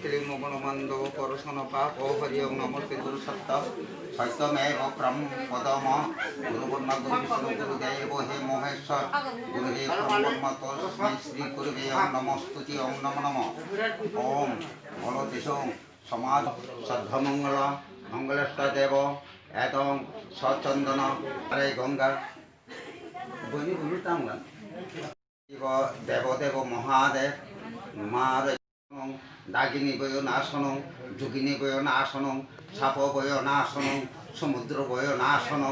त्रिमुगुणमंदो परुषनपाको हरि ओं नमस्ते गुरु सत्ता सत्यमेव ब्रह्म पदम गुरु ब्रह्मा गुरु विष्णु गुरुदेव हे महेश्वर गुरु हे ब्रह्म तस्मै श्री गुरुवे ओं नमस्तुति ओं नमो नमः ओम बोलो देशों समाज सद्धमंगल मंगलेश्वर देव एवं सचंदन हरे गंगा बनी बनी तांगा देवदेव महादेव मार दागिनी बय नाशन जोगिनी बय नाशन साप बय नाशन समुद्र बय नाशन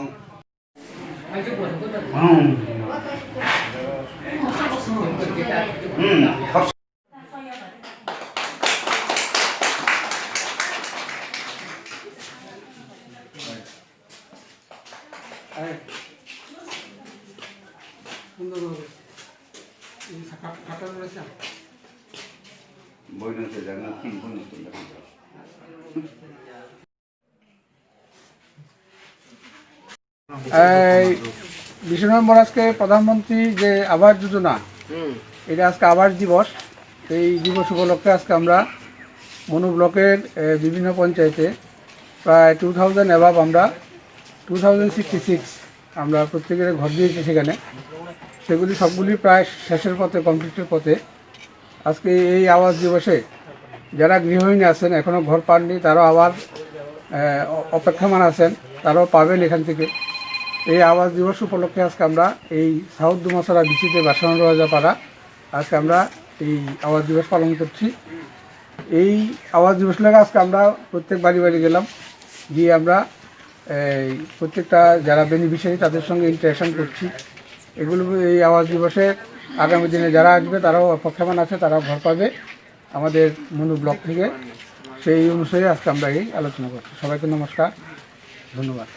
বইনতে জানা তিন বইনতে জানা বিষ্ণু নম্বর আজকে প্রধানমন্ত্রী যে আবাস যোজনা এটা আজকে আবাস দিবস এই দিবস উপলক্ষে আজকে আমরা মনু ব্লকের বিভিন্ন পঞ্চায়েতে প্রায় 2000 অ্যাবাভ আমরা 2066 আমরা প্রত্যেকের ঘর দিয়েছি সেখানে সেগুলি সবগুলি প্রায় শেষের পথে কমপ্লিটের পথে আজকে এই আবাস দিবসে যারা গৃহহীন আছেন এখনও ঘর পাননি তারাও আবার অপেক্ষমান আছেন তারাও পাবেন এখান থেকে এই আবাস দিবস উপলক্ষে আজকে আমরা এই সাউথ দুমাছড়া বিচিতে বাসানো রাজা পাড়া আজকে আমরা এই আবাস দিবস পালন করছি এই আবাস দিবস লাগে আজকে আমরা প্রত্যেক বাড়ি বাড়ি গেলাম গিয়ে আমরা প্রত্যেকটা যারা বেনিফিশিয়ারি তাদের সঙ্গে ইন্টারেকশন করছি এগুলো এই আবাস দিবসে আগামী দিনে যারা আসবে তারাও অপেক্ষমান আছে তারাও ঘর পাবে আমাদের মনু ব্লক থেকে সেই অনুসারে আজকে আমরা এই আলোচনা করছি সবাইকে নমস্কার ধন্যবাদ।